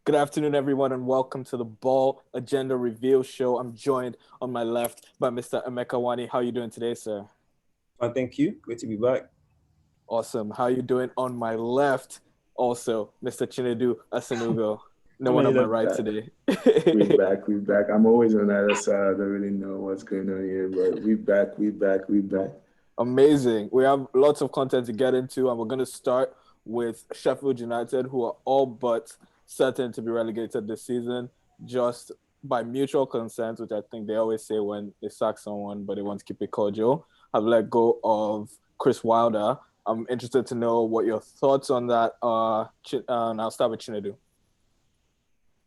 Good afternoon, everyone, and welcome to the Ball Agenda Reveal Show. I'm joined on my left by Mr. Emeka Wani. How are you doing today, sir? Fine, thank you. Great to be back. Awesome. How are you doing on my left? Also, Mr. Chinedu Asanugo. No I one on mean, my right today. we're back. I'm always on the other side. I don't really know what's going on here, but we back. Amazing. We have lots of content to get into, and we're going to start with Sheffield United, who are all but certain to be relegated this season, just by mutual consent, which I think they always say when they sack someone, but they want to keep it cordial. Have let go of Chris Wilder. I'm interested to know what your thoughts on that are. And I'll start with Chinedu. I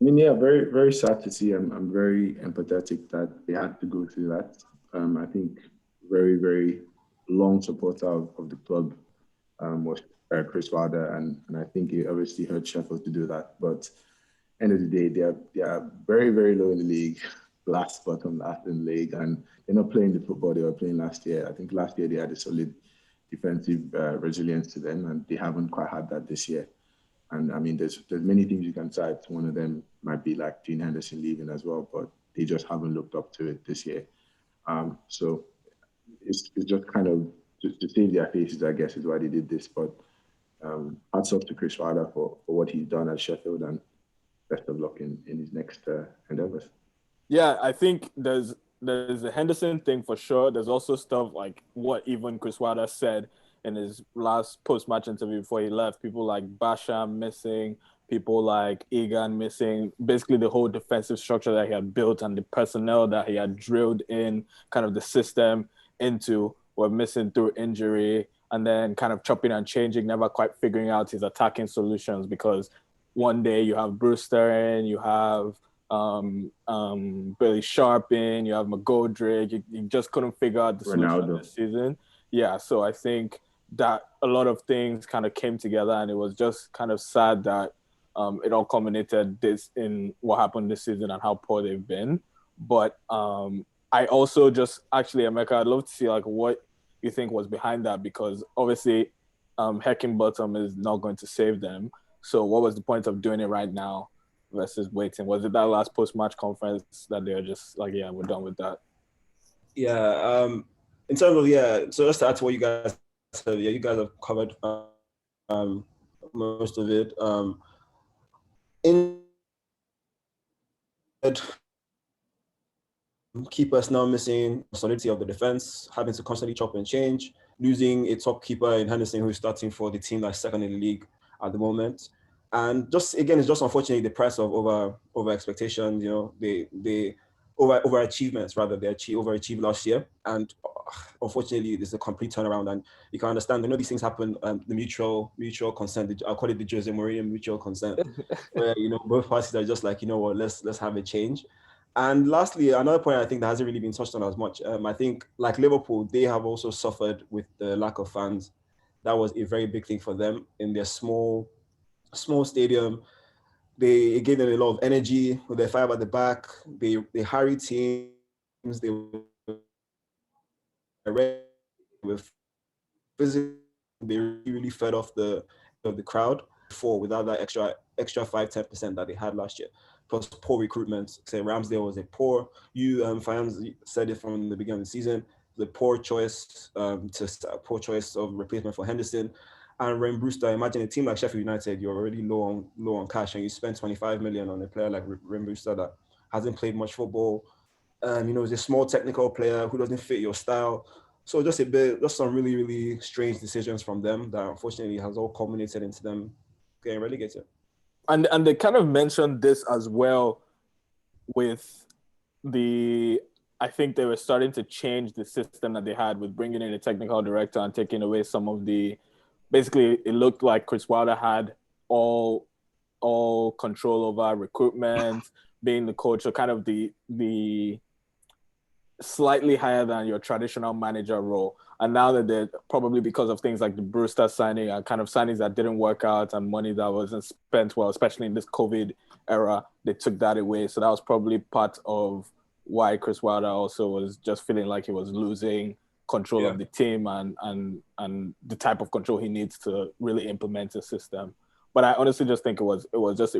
mean, yeah, very sad to see. I'm very empathetic that they had to go through that. I think very long supporter of the club was Chris Wilder, and I think it obviously hurt Sheffield to do that. But end of the day, they are very low in the league, last in the league, and they're not playing the football they were playing last year. I think last year they had a solid defensive resilience to them, and they haven't quite had that this year. And I mean, there's many things you can cite. One of them might be like Gene Henderson leaving as well, but they just haven't looked up to it this year. So it's just kind of to save their faces, I guess, is why they did this. But hats off to Chris Wilder for what he's done at Sheffield, and best of luck in his next endeavors. Yeah, I think there's a Henderson thing for sure. There's also stuff like what even Chris Wilder said in his last post-match interview before he left. People like Basham missing, people like Egan missing. Basically, the whole defensive structure that he had built and the personnel that he had drilled in, kind of the system into, were missing through injury. And then kind of chopping and changing, never quite figuring out his attacking solutions because one day you have Brewster in, you have Billy Sharpin, you have McGoldrick. You just couldn't figure out the solution Ronaldo. this season. Yeah, so I think that a lot of things kind of came together, and it was just kind of sad that it all culminated this in what happened this season and how poor they've been. But I also just actually, Emeka, I'd love to see like what you think was behind that because obviously Heckingbottom is not going to save them. So what was the point of doing it right now versus waiting? Was it that last post-match conference that they're just like, yeah, we're done with that? Yeah. In terms of so just to add to what you guys said, you guys have covered um, most of it. In keepers now missing solidity of the defense, having to constantly chop and change, losing a top keeper in Henderson who's starting for the team that's second in the league at the moment. And just again, it's just unfortunately the price of over expectations. You know, they over achievements rather. They overachieved last year, and unfortunately, there's a complete turnaround. And you can understand. I know these things happen. The mutual consent. I call it the Jose Mourinho mutual consent, where both parties are just like, you know what, let's have a change. And lastly, another point I think that hasn't really been touched on as much. I think like Liverpool, they have also suffered with the lack of fans. That was a very big thing for them in their small stadium. They gave them a lot of energy with their five at the back. They harried teams. They were with physical. They really fed off the crowd before without that extra 5-10% that they had last year. Plus poor recruitment. Say Ramsdale was a poor. Fans said it from the beginning of the season. The poor choice of replacement for Henderson. And Ryan Brewster, imagine a team like Sheffield United, you're already low on cash, and you spend 25 million on a player like Ryan Brewster that hasn't played much football. He's a small technical player who doesn't fit your style. So just some really strange decisions from them that unfortunately has all culminated into them getting relegated. And they kind of mentioned this as well with the I think they were starting to change the system that they had with bringing in a technical director and taking away some of the basically it looked like Chris Wilder had all all control over recruitment, being the coach, so kind of the slightly higher than your traditional manager role. And now that they're probably because of things like the Brewster signing and kind of signings that didn't work out and money that wasn't spent well, especially in this COVID era, they took that away. So that was probably part of why Chris Wilder also was just feeling like he was losing control Yeah. of the team and the type of control he needs to really implement a system. But I honestly just think it was just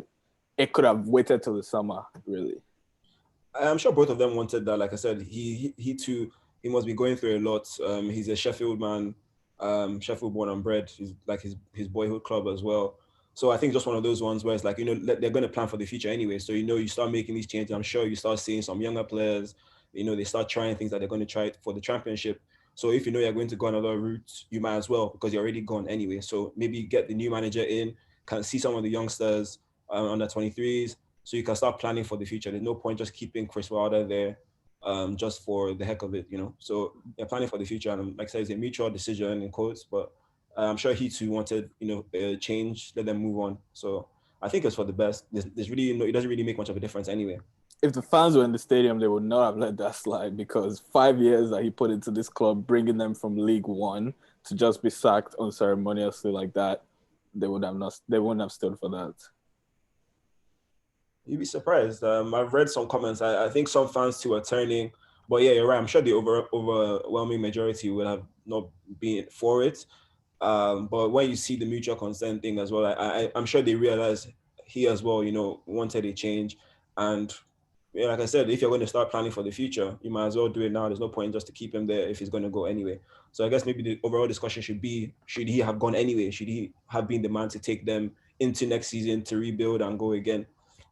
it could have waited till the summer, really. I'm sure both of them wanted that. Like I said, he too, he must be going through a lot. He's a Sheffield man, Sheffield born and bred. He's like his boyhood club as well. So I think just one of those ones where it's like, they're going to plan for the future anyway. So, you start making these changes. I'm sure you start seeing some younger players, they start trying things that they're going to try for the championship. So if you're going to go another route, you might as well, because you're already gone anyway. So maybe get the new manager in, can see some of the youngsters under 23s, so you can start planning for the future. There's no point just keeping Chris Wilder there just for the heck of it. So they're planning for the future. And like I said, it's a mutual decision in quotes, but I'm sure he too wanted, change, let them move on. So I think it's for the best. There's really, it doesn't really make much of a difference anyway. If the fans were in the stadium, they would not have let that slide, because 5 years that he put into this club, bringing them from League One to just be sacked unceremoniously like that, they wouldn't have stood for that. You'd be surprised. I've read some comments. I think some fans too are turning, but yeah, you're right. I'm sure the overwhelming majority would have not been for it. But when you see the mutual consent thing as well, I'm sure they realize he as well, wanted a change. And yeah, like I said, if you're going to start planning for the future, you might as well do it now. There's no point just to keep him there if he's going to go anyway. So I guess maybe the overall discussion should be, should he have gone anyway? Should he have been the man to take them into next season to rebuild and go again?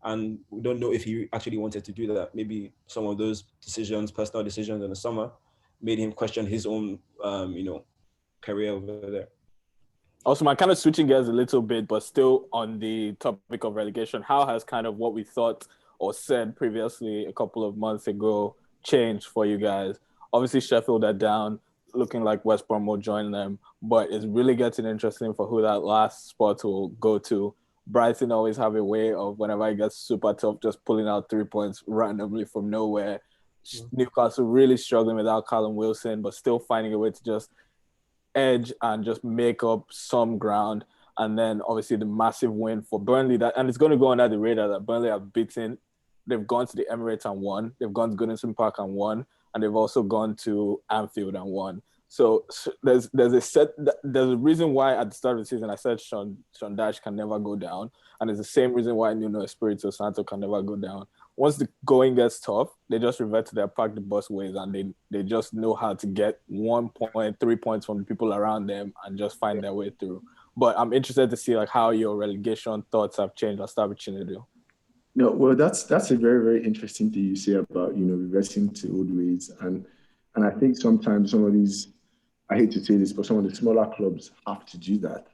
And we don't know if he actually wanted to do that. Maybe some of those decisions, personal decisions in the summer, made him question his own, career over there. Also, I'm kind of switching gears a little bit, but still on the topic of relegation. How has kind of what we thought or said previously a couple of months ago changed for you guys? Obviously, Sheffield are down, looking like West Brom will join them, but it's really getting interesting for who that last spot will go to. Brighton always have a way of, whenever it gets super tough, just pulling out 3 points randomly from nowhere. Newcastle really struggling without Callum Wilson, but still finding a way to just edge and just make up some ground. And then obviously the massive win for Burnley, and it's going to go under the radar that Burnley have beaten. They've gone to the Emirates and won. They've gone to Goodison Park and won, and they've also gone to Anfield and won. So there's a reason why at the start of the season I said Sean Dyche can never go down, and it's the same reason why Nuno Espirito Santo can never go down. Once the going gets tough, they just revert to their park the bus ways, and they just know how to get 1 point, 3 points from the people around them and just find their way through. But I'm interested to see how your relegation thoughts have changed. I'll start with Chinedu. No, well, that's a very, very interesting thing you say about reversing to old ways, and I think sometimes some of these, I hate to say this, but some of the smaller clubs have to do that.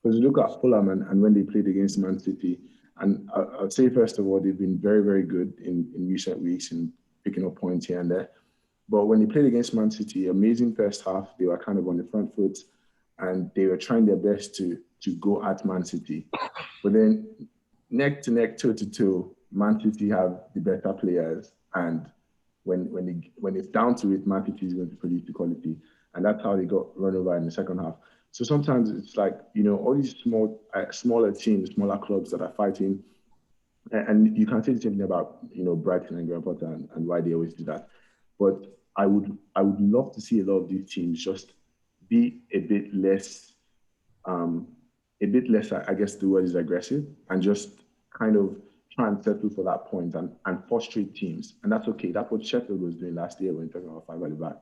Because you look at Fulham and when they played against Man City, and I'd say first of all they've been very, very good in recent weeks in picking up points here and there. But when they played against Man City, amazing first half, they were kind of on the front foot, and they were trying their best to go at Man City. But then neck to neck, toe to toe, Man City have the better players, and when it's down to it, Man City is going to produce the quality, and that's how they got run over in the second half. So sometimes it's like all these smaller teams, smaller clubs that are fighting, and you can say the same thing about Brighton and Graham Potter and why they always do that. But I would love to see a lot of these teams just be a bit less, I guess the word is aggressive, and just kind of try and settle for that point and frustrate teams. And that's okay. That's what Sheffield was doing last year when talking about five at the back.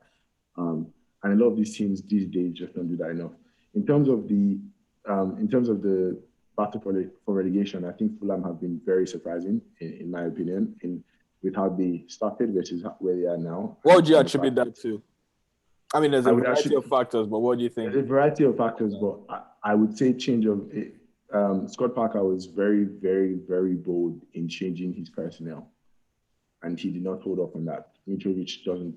And a lot of these teams these days just don't do that enough. In terms of the battle for relegation, I think Fulham have been very surprising, in my opinion, with how they started versus where they are now. What would you attribute that to? I mean, there's a variety of factors, but what do you think? There's a variety of factors, but I would say change of Scott Parker was very, very, very bold in changing his personnel, and he did not hold up on that. Mitrovic doesn't.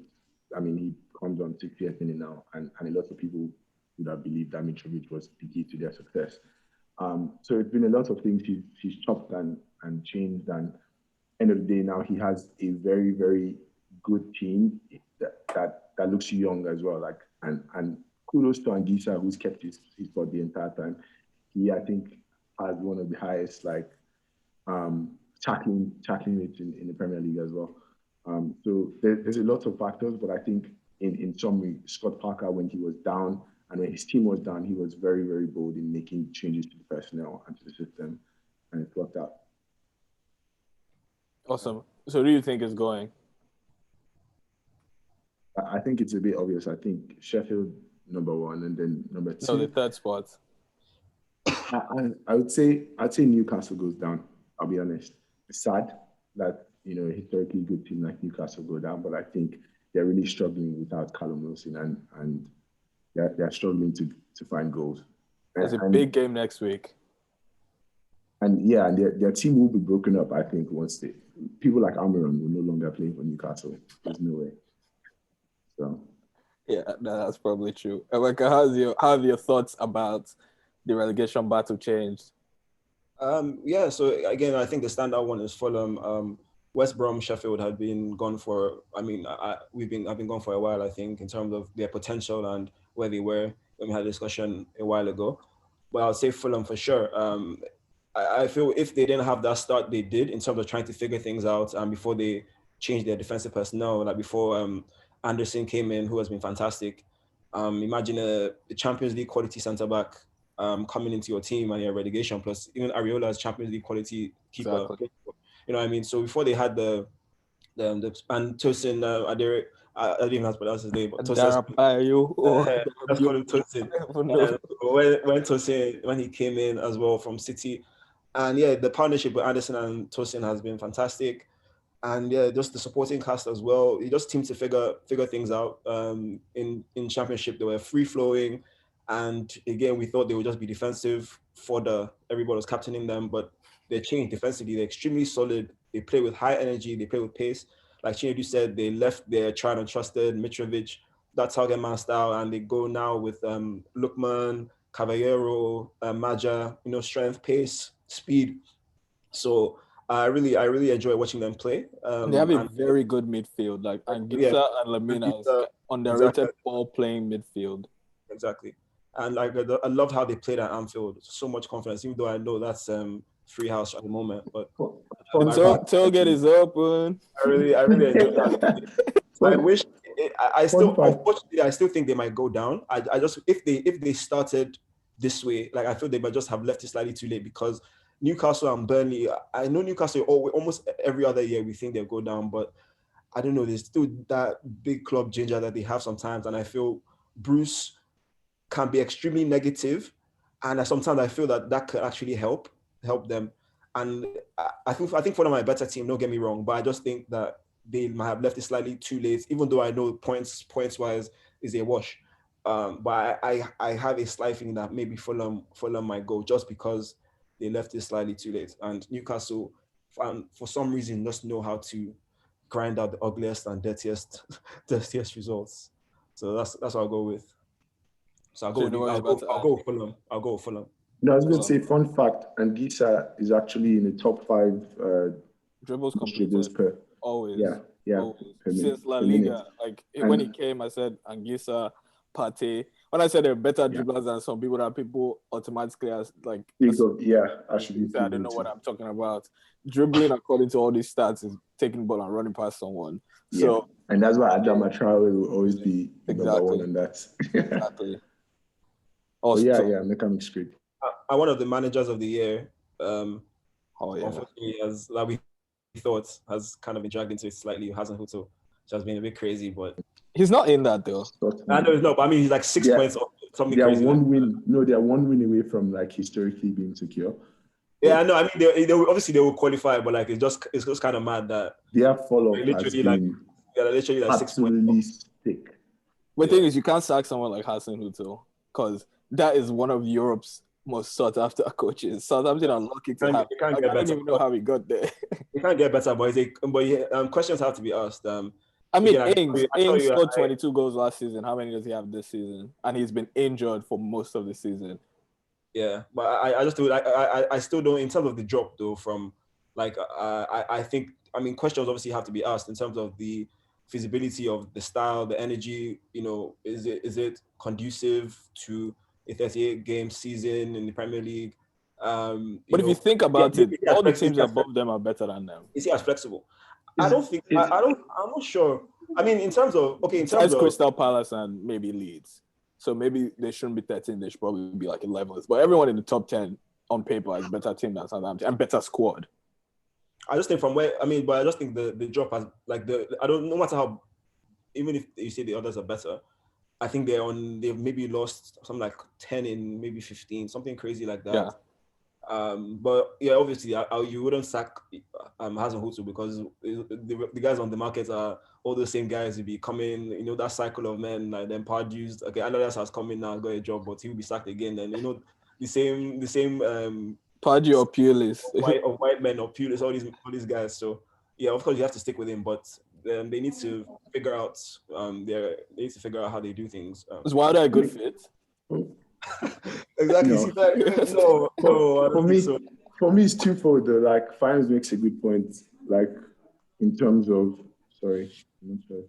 I mean, he comes on 60th minute now, and a lot of people would have believed that Mitrovic was the key to their success. So it's been a lot of things he's chopped and changed, and end of the day now he has a very, very good team that looks young as well. And kudos to Anguissa, who's kept his spot the entire time. He, I think, has one of the highest tackling rates in the Premier League as well. So there's a lot of factors, but I think in summary, Scott Parker, when he was down and when his team was down, he was very, very bold in making changes to the personnel and to the system, and it worked out. Awesome. So who do you think is going? I think it's a bit obvious. I think Sheffield number one, and then number No, the two. third spot. I would say Newcastle goes down. I'll be honest. It's sad that a historically good team like Newcastle go down, but I think they're really struggling without Callum Wilson, and they're struggling to find goals. There's a And big game next week. yeah, and their team will be broken up. I think once people like Almiron will no longer play for Newcastle. There's no way. So Yeah, that's probably true. Emeka, how have your thoughts about the relegation battle changed? Yeah, so again, I think the standout one is Fulham. West Brom, Sheffield had been gone for. I mean, I've been gone for a while. I think in terms of their potential and where they were when we had a discussion a while ago. But I'll say Fulham for sure. I feel if they didn't have that start they did in terms of trying to figure things out, and before they changed their defensive personnel, like before Anderson came in, who has been fantastic. Imagine a Champions League quality centre back coming into your team and your relegation, plus even Areola's Champions League quality keeper. Exactly. You know what I mean? So before they had the and Tosin Adere, I don't even know how to pronounce his name, but Tosin. Let's call him Tosin. When Tosin, when he came in as well from City, and yeah, the partnership with Anderson and Tosin has been fantastic. And yeah, just the supporting cast as well. It just seemed to figure things out. In Championship, they were free flowing, and again, we thought they would just be defensive everybody was captaining them, but they changed defensively. They're extremely solid. They play with high energy. They play with pace. Like Chinedu said, they left their tried and trusted Mitrovic, that target man style, and they go now with Lookman, Caballero, Maja. Strength, pace, speed. So I really enjoy watching them play. They have a very good midfield. Like Anguissa and Lamina is underrated exactly. ball playing midfield. Exactly. And like I loved how they played at Anfield. So much confidence, even though I know that's free house at the moment. But Tailgate is open. I really enjoyed that. I wish unfortunately I still think they might go down. I just if they started this way, like I feel they might just have left it slightly too late, because Newcastle and Burnley, I know Newcastle almost every other year we think they'll go down, but I don't know, there's still that big club ginger that they have sometimes, and I feel Bruce can be extremely negative, and sometimes I feel that could actually help them. And I think for them are a better team, don't get me wrong, but I just think that they might have left it slightly too late, even though I know points wise is a wash. But I have a slight feeling that maybe Fulham might go just because they left it slightly too late. And Newcastle, for some reason, just know how to grind out the ugliest and dirtiest results. So that's what I'll go with. So I'll go with Fulham. I'll go with Fulham. No, I was going to say, fun fact, Anguissa is actually in the top 5 dribbles per. Always. Yeah. Always. Since La Liga. When he came, I said Anguissa, Partey. When I said they're better dribblers than some people, that people automatically I don't know what I'm talking about. Dribbling, according to all these stats, is taking the ball and running past someone. So, and that's why Adama Traore will always be number one on that. Exactly. Also, Mechanic Street. One of the managers of the year, unfortunately, as like we thought, has kind of been dragged into it slightly. Hasn't Huto, which has been a bit crazy, but he's not in that though. I know he's not, but I mean he's like 6 points off something crazy. They are one win away from like historically being secure. Yeah, I know. I mean, they obviously they will qualify, but like it's just kind of mad that their follow-up literally like 6 points. Thick. The thing is, you can't sack someone like Hassan Huto because that is one of Europe's most sought after coaches. Southampton are lucky to have. I don't even know how he got there. He can't get better, but questions have to be asked. I mean, Ings scored 22 goals last season. How many does he have this season? And he's been injured for most of the season. Yeah, but I just do. I still don't. In terms of the drop, though, from like I think questions obviously have to be asked in terms of the feasibility of the style, the energy. Is it conducive to a 38-game season in the Premier League? But if you think about it, all the teams above them are better than them. Is he as flexible? I don't think. I'm not sure. I mean, in terms of Crystal Palace and maybe Leeds. So maybe they shouldn't be 13. They should probably be like 11th. But everyone in the top 10 on paper is a better team than Southampton and better squad. I just think from where but I just think the drop has I don't, no matter how, even if you say the others are better, I think they've maybe lost something like 10 in maybe 15, something crazy like that. Yeah. But yeah, obviously, you wouldn't sack Hasenhuttl because the guys on the market are all the same guys who be coming. You know, that cycle of men, like then Pardews. Okay, Allardyce has come in now, got a job, but he'll be sacked again. And you know, the same Pardew or Pulis. white men or Pulis, all these guys. So yeah, of course you have to stick with him, but they need to figure out how they do things. Is Wilder a good fit? Exactly. No. See, no, I don't think so. For me, it's twofold. Though. Like, Fines makes a good point. Like, in terms of, sorry, I'm not sure.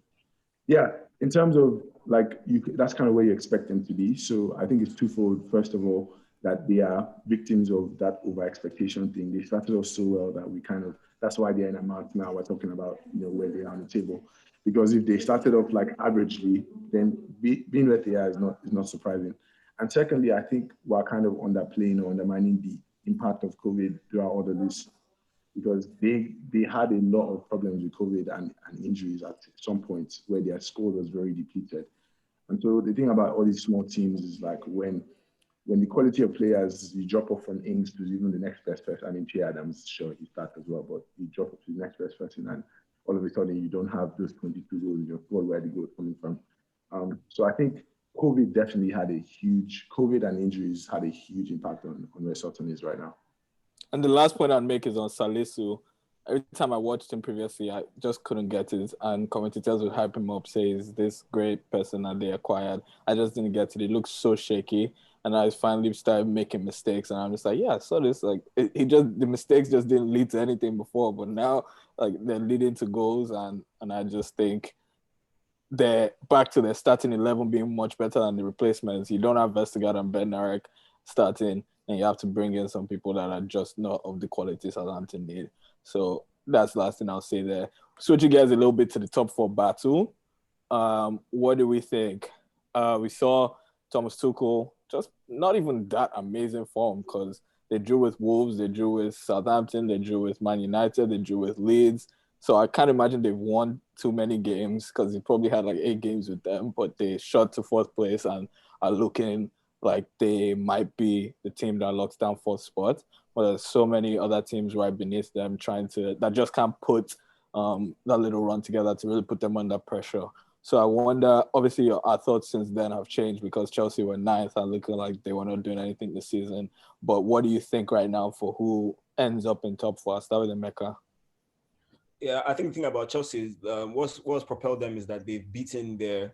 Yeah, in terms of like, that's kind of where you expect them to be. So I think it's twofold. First of all, that they are victims of that over expectation thing. They started off so well that that's why they're in a month now. We're talking about, where they are on the table. Because if they started off like averagely, then being where they are is not surprising. And secondly, I think we're kind of underplaying or undermining the impact of COVID throughout all of this, because they had a lot of problems with COVID and injuries at some point where their squad was very depleted. And so the thing about all these small teams is like when the quality of players, you drop off from Ings to even the next best person. I mean, Che Adams, sure, he starts as well, but you drop off to the next best person and all of a sudden you don't have those 22 goals in your squad where the goal is coming from. So I think COVID and injuries had a huge impact on where Sutton is right now. And the last point I'd make is on Salisu. Every time I watched him previously, I just couldn't get it. And commentators would hype him up, say he's this great person that they acquired. I just didn't get it. He looks so shaky. And I finally started making mistakes. And I'm just like, yeah, I saw this. Like, the mistakes just didn't lead to anything before. But now, like, they're leading to goals. And I just think they're back to their starting 11 being much better than the replacements. You don't have Vestergaard and Bednarek starting, and you have to bring in some people that are just not of the quality Southampton need. So that's the last thing I'll say there. Switching gears a little bit to the top four battle. What do we think? We saw Thomas Tuchel just not even that amazing form, because they drew with Wolves, they drew with Southampton, they drew with Man United, they drew with Leeds. So I can't imagine they've won too many games, because he probably had like 8 games with them, but they shot to 4th place and are looking like they might be the team that locks down 4th spot. But there's so many other teams right beneath them that just can't put that little run together to really put them under pressure. So I wonder, obviously our thoughts since then have changed, because Chelsea were 9th and looking like they were not doing anything this season. But what do you think right now for who ends up in top 4? I'll start with Emeka. Yeah, I think the thing about Chelsea is what's propelled them is that they've beaten their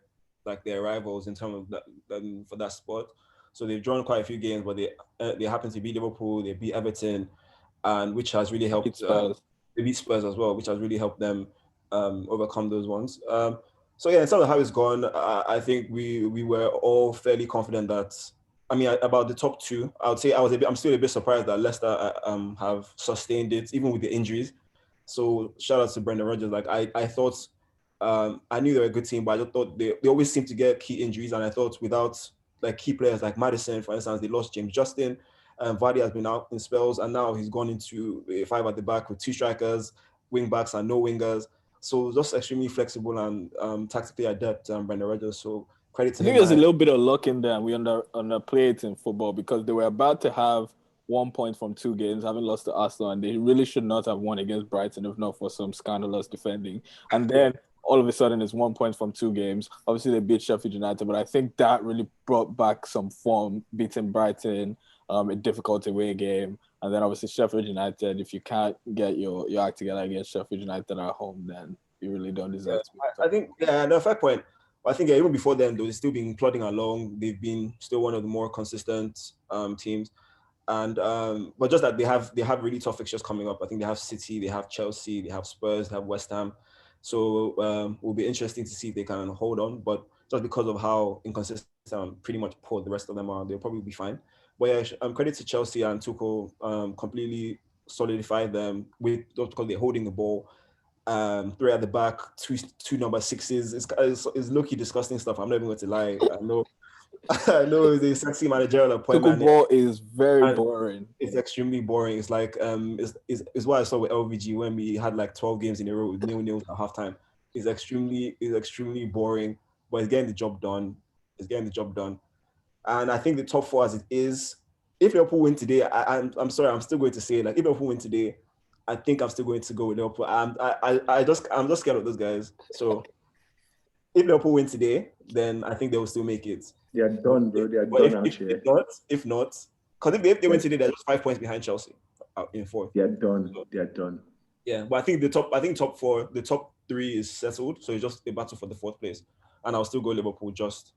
rivals in terms of that, for that spot. So they've drawn quite a few games, but they happen to beat Liverpool, they beat Everton, and which has really helped. They beat Spurs as well, which has really helped them overcome those ones. So yeah, in terms of how it's gone, I think we were all fairly confident that. I mean, about the top 2, I would say I'm still a bit surprised that Leicester have sustained it even with the injuries. So shout out to Brendan Rodgers. Like I thought, I knew they were a good team, but I just thought they always seem to get key injuries, and I thought without like key players like Maddison, for instance, they lost James Justin. Vardy has been out in spells, and now he's gone into a 5 at the back with 2 strikers, wing backs, and no wingers. So just extremely flexible and tactically adept, Brendan Rodgers. So credit to him. I think there's a little bit of luck in there, and we underplay it in football, because they were about to have 1 point from 2 games, having lost to Arsenal, and they really should not have won against Brighton if not for some scandalous defending. And then all of a sudden it's 1 point from 2 games. Obviously they beat Sheffield United, but I think that really brought back some form, beating Brighton, a difficult away game. And then obviously Sheffield United, if you can't get your act together against Sheffield United at home, then you really don't deserve to be. I think, no, fair point. I think even before then, though, they've still been plodding along. They've been still one of the more consistent teams. And but just that they have really tough fixtures coming up. I think they have City, they have Chelsea, they have Spurs, they have West Ham. So it will be interesting to see if they can hold on. But just because of how inconsistent pretty much poor the rest of them are, they'll probably be fine. But yeah, credit to Chelsea and Tuchel, completely solidified them with because they're holding the ball. 3 at the back, two number 6s. It's low-key disgusting stuff. I'm not even going to lie. I know I know it's a sexy managerial appointment. Ball is very And boring. it's extremely boring. It's like it's what I saw with LVG when we had like 12 games in a row with nil at halftime. It's extremely boring, but it's getting the job done. It's getting the job done. And I think the top four as it is, if Liverpool win today, I'm sorry, I'm still going to say, like, if Liverpool win today, I think I'm still going to go with Liverpool. I'm just scared of those guys. So if Liverpool win today, then I think they will still make it. They are done, bro. They are But done out here. if not, because if they win today, they're just 5 points behind Chelsea in fourth. They are done. So, they are done. Yeah, but I think top four, the top three is settled. So it's just a battle for the fourth place. And I'll still go Liverpool just.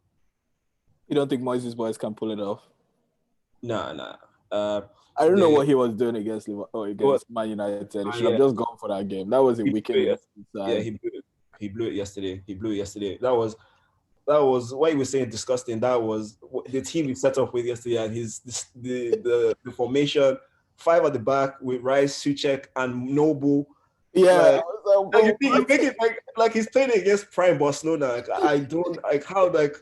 You don't think Moises boys can pull it off? Nah. I don't know what he was doing against Man United. He should have just gone for that game. That was a weekend. Yeah, he blew it yesterday. That was what he was saying disgusting. That was the team he set up with yesterday, and the formation 5 at the back with Rice, Suchek, and Noble. Yeah, you make it like he's playing against Prime Barcelona. Like, I don't like how like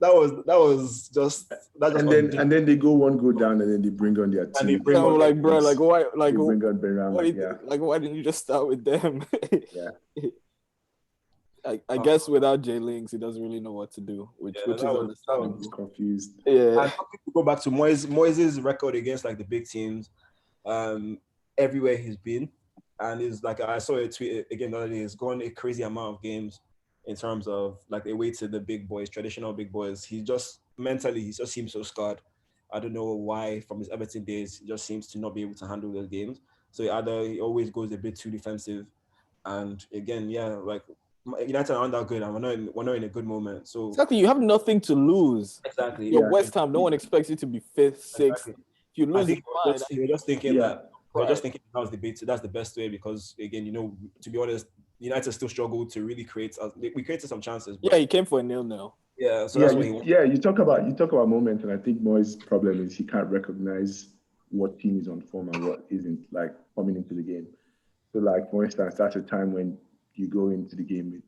that was just that. And then they go one go down, and then they bring on their team. And they bring on like bro, like why, like they bring on Benrahma, like why didn't you just start with them? Yeah. I guess without Jay Links, he doesn't really know what to do, which is understandable. He's confused. Yeah. And go back to Moises' record against like the big teams, everywhere he's been, and it's like I saw a tweet again the other day. He's gone a crazy amount of games in terms of like away to the big boys, traditional big boys. He just mentally, he just seems so scarred. I don't know why. From his Everton days, he just seems to not be able to handle those games. So he always goes a bit too defensive, and again, like. United aren't that good, and we're not in a good moment. So exactly, you have nothing to lose. Exactly, you're West Ham. No one expects you to be fifth, sixth. If you lose, you're just thinking that was the best. That's the best way because again, to be honest, United still struggle to really create. We created some chances. But he came for a 0-0. Yeah, so that's what he wants. Yeah, you talk about moment, and I think Moyes' problem is he can't recognize what team is on form and what isn't, like coming into the game. So, like for instance, that's a time when you go into the game with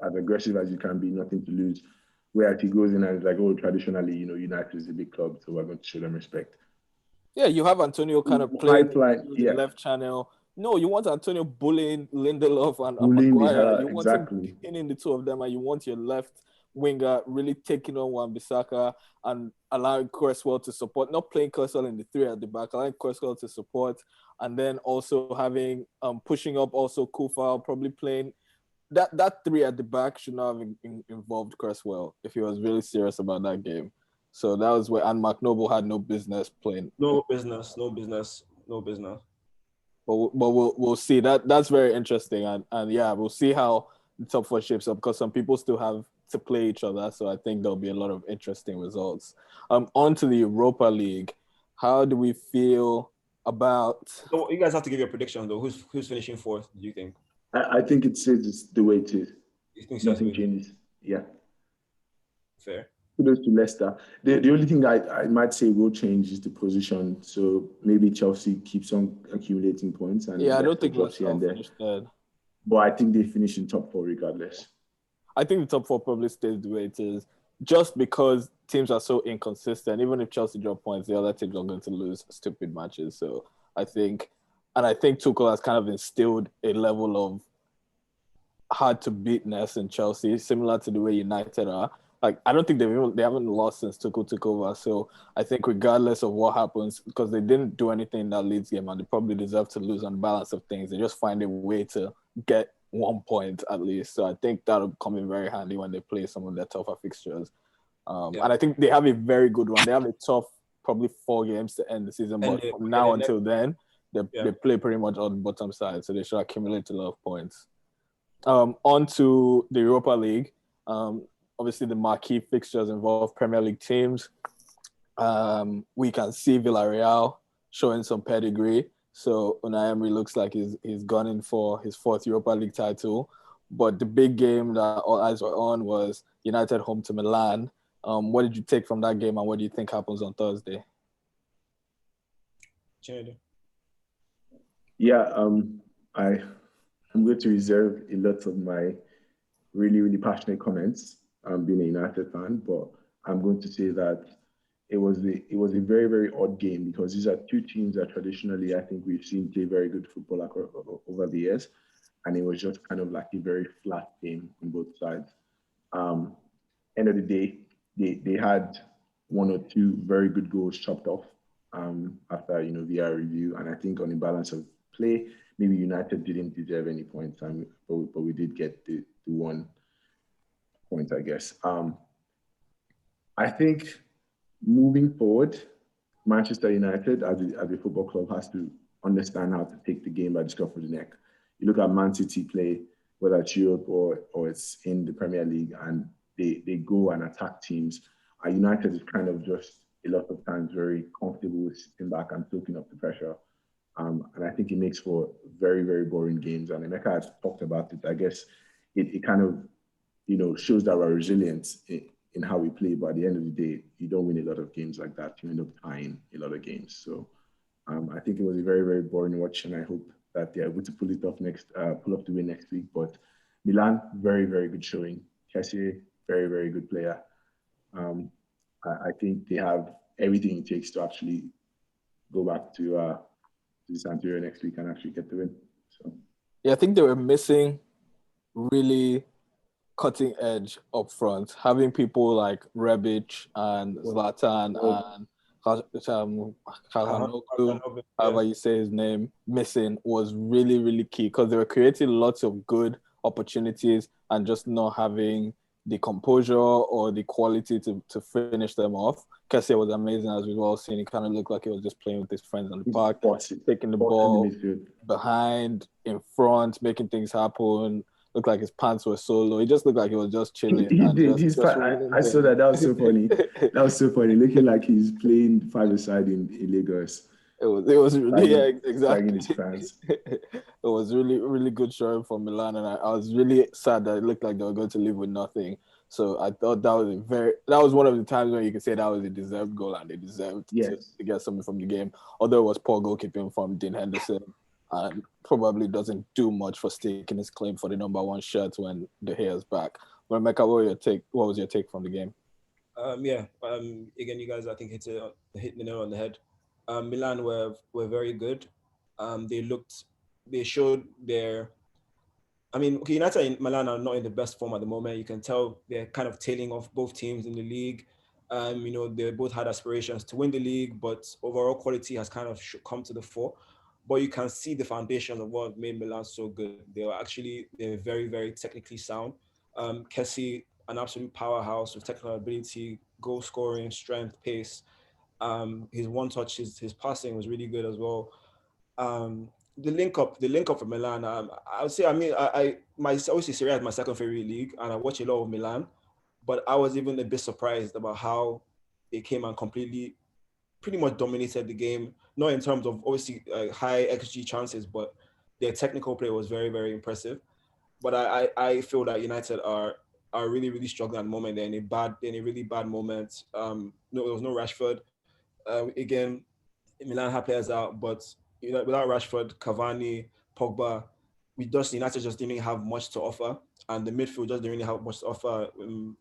as aggressive as you can be, nothing to lose. Whereas he goes in and it's like, oh, traditionally, United is a big club, so we're going to show them respect. Yeah, you have Antonio kind of playing the left channel. No, you want Antonio bullying Lindelof and Maguire. You want him pinning the two of them, and you want your left winger really taking on Wan-Bissaka and allowing Cresswell to support, not playing Cresswell in the 3 at the back, allowing Cresswell to support, and then also having pushing up also Kufal, probably playing that 3 at the back should not have involved Cresswell if he was really serious about that game. So that was where Mark Noble had no business playing. No business. But we'll see. That's very interesting, and yeah, we'll see how the top 4 shapes up because some people still have to play each other. So I think there'll be a lot of interesting results. On to the Europa League. How do we feel about? So you guys have to give your prediction though. Who's finishing 4th? Do you think? I think it's the way it is. Nothing changes. Yeah. Fair. Kudos to Leicester. The only thing I might say will change is the position. So maybe Chelsea keeps on accumulating points. And I don't think Leicester will finish third. But I think they finish in top 4 regardless. I think the top 4 probably stays the way it is, just because teams are so inconsistent. Even if Chelsea drop points, the other teams are going to lose stupid matches. So I think Tuchel has kind of instilled a level of hard to beatness in Chelsea, similar to the way United are. Like, I don't think they haven't lost since Tuchel took over. So I think regardless of what happens, because they didn't do anything in that Leeds game and they probably deserve to lose on the balance of things, they just find a way to get 1 point at least. So I think that'll come in very handy when they play some of their tougher fixtures. And I think they have a very good run. They have a tough, probably 4 games to end the season. But from now until then, they play pretty much on the bottom side. So they should accumulate a lot of points. On to the Europa League. Obviously, the marquee fixtures involve Premier League teams. We can see Villarreal showing some pedigree. So Unai Emery looks like he's gunning for his 4th Europa League title. But the big game that all eyes were on was United home to Milan. What did you take from that game, and what do you think happens on Thursday? Yeah, I'm going to reserve a lot of my really, really passionate comments. Being a United fan, but I'm going to say that it was a very, very odd game because these are two teams that traditionally I think we've seen play very good football over the years, and it was just kind of like a very flat game on both sides. Um, End of the day, they had one or two very good goals chopped off after VAR review, and I think on the balance of play, maybe United didn't deserve any points, but we did get the 1 point, I guess. I think moving forward, Manchester United as a football club has to understand how to take the game by the scruff of the neck. You look at Man City play, whether it's Europe or it's in the Premier League, and they go and attack teams. United is kind of just a lot of times very comfortable with sitting back and soaking up the pressure. And I think it makes for very, very boring games. And Emeka has talked about it. I guess it kind of, shows that we're resilient in how we play. But at the end of the day, you don't win a lot of games like that. You end up tying a lot of games. So I think it was a very, very boring watch. And I hope that they're able to pull off the win next week. But Milan, very, very good showing. Kessie, very, very good player. I think they have everything it takes to actually go back to Santiago next week and actually get the win. So yeah, I think they were missing really cutting edge up front. Having people like Rebic and Zlatan and Kalhanoglu, however you say his name, missing was really, really key because they were creating lots of good opportunities and just not having the composure or the quality to finish them off. Kessie was amazing, as we've all seen. He kind of looked like he was just playing with his friends on the park, taking the ball behind, in front, making things happen. Looked like his pants were so low. He just looked like he was just chilling. I saw that. That was so funny. That was so funny. Looking like he's playing five-a-side in Lagos. It was really, exactly. It was really, really good showing for Milan, and I was really sad that it looked like they were going to leave with nothing. So I thought that was one of the times when you could say that was a deserved goal, and they deserved to get something from the game. Although it was poor goalkeeping from Dean Henderson, and probably doesn't do much for staking his claim for the number 1 shirt when De Gea is back. But Mecca, what was your take from the game? Again, you guys, I think hit the nail on the head. Milan were very good. They showed their. United and Milan are not in the best form at the moment. You can tell they're kind of tailing off both teams in the league. They both had aspirations to win the league, but overall quality has kind of come to the fore. But you can see the foundations of what made Milan so good. They're very, very technically sound. Kessie, an absolute powerhouse with technical ability, goal scoring, strength, pace. His one touch, his passing was really good as well. The link up for Milan. I would say, I obviously Serie A is my second favorite league, and I watch a lot of Milan, but I was even a bit surprised about how they came and pretty much dominated the game. Not in terms of obviously high XG chances, but their technical play was very, very impressive. But I feel that United are really, really struggling at the moment. They're in a really bad moment. There was no Rashford. Again, Milan had players out, but without Rashford, Cavani, Pogba, United just didn't have much to offer, and the midfield just didn't really have much to offer.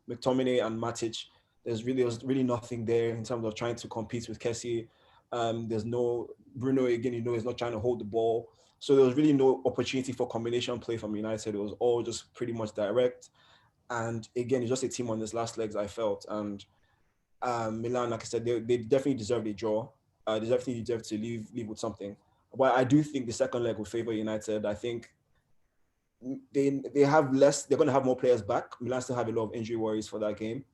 McTominay and Matic, there was really nothing there in terms of trying to compete with Kessie. There's no Bruno again. He's not trying to hold the ball, so there was really no opportunity for combination play from United. It was all just pretty much direct, and again, it's just a team on its last legs, I felt, and Milan, like I said, they definitely deserve a draw. They definitely deserve to leave with something. But I do think the second leg will favor United. I think they have less. They're going to have more players back. Milan still have a lot of injury worries for that game,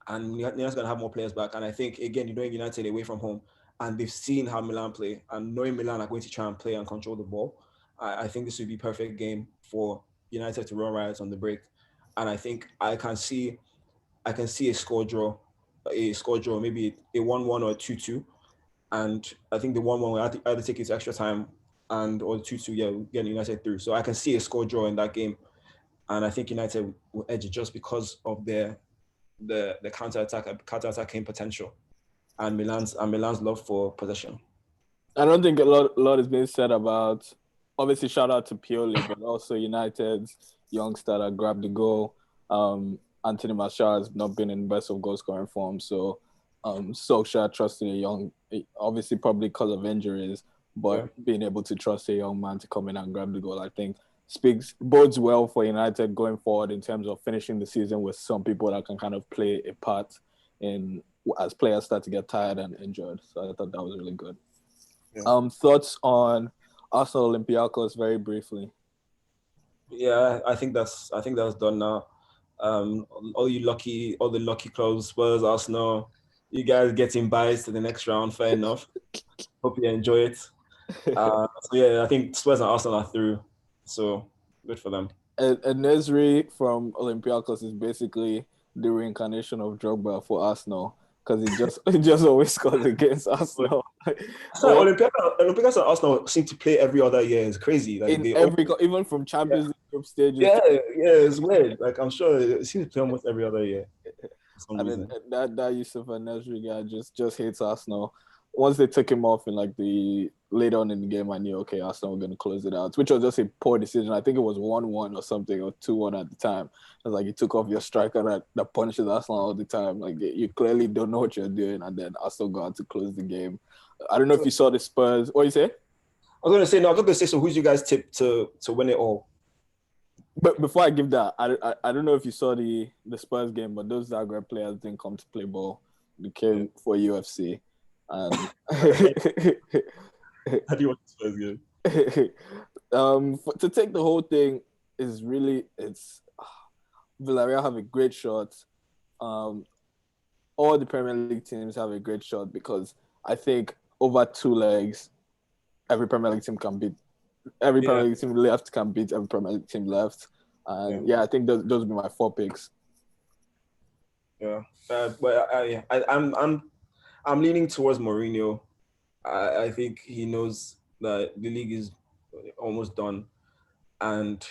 and Milan's going to have more players back. And I think again, United away from home, and they've seen how Milan play, and knowing Milan are going to try and play and control the ball, I think this would be a perfect game for United to run riots on the break. And I think I can see a score draw, maybe a 1-1 or a 2-2. And I think the 1-1 will either take it to extra time or the 2-2, get United through. So I can see a score draw in that game. And I think United will edge it just because of the counter-attacking potential and Milan's love for possession. I don't think a lot is being said about, obviously shout out to Pioli, but also United's youngster that grabbed the goal. Anthony Martial has not been in best of goal scoring form. So Solskjaer trusting a young, obviously probably because of injuries, but being able to trust a young man to come in and grab the goal, I think bodes well for United going forward in terms of finishing the season with some people that can kind of play a part in as players start to get tired and injured. So I thought that was really good. Yeah. Thoughts on Arsenal Olympiacos very briefly? Yeah, I think that's done now. All the lucky clubs, Spurs, Arsenal, you guys getting biased to the next round. Fair enough. Hope you enjoy it. So yeah, I think Spurs and Arsenal are through. So good for them. And Nesri from Olympiacos is basically the reincarnation of Drogba for Arsenal because he just always scores against Arsenal. Olympiacos and Arsenal seem to play every other year. It's crazy. Like even from Champions League group stages. Yeah, it's weird. Like I'm sure it seems to play almost every other year. And that Yusuf and Nesri guy just hates Arsenal. Once they took him off in like the later on in the game, I knew okay, Arsenal were going to close it out, which was just a poor decision. I think it was 1-1 or something, or 2-1 at the time. It was like you took off your striker that punishes Arsenal all the time. Like you clearly don't know what you're doing, and then Arsenal got out to close the game. I don't know if you saw the Spurs. What you say? I was going to say. So who's you guys tip to win it all? But before I give that, I don't know if you saw the Spurs game, but those Zagreb players didn't come to play ball. They came for UFC. And how do you want the Spurs game? To take the whole thing is Villarreal have a great shot. All the Premier League teams have a great shot because I think over 2 legs, every Premier League team can beat. Every Premier League team left can beat every Premier League team left. And I think those would be my 4 picks. Yeah, but I'm leaning towards Mourinho. I think he knows that the league is almost done, and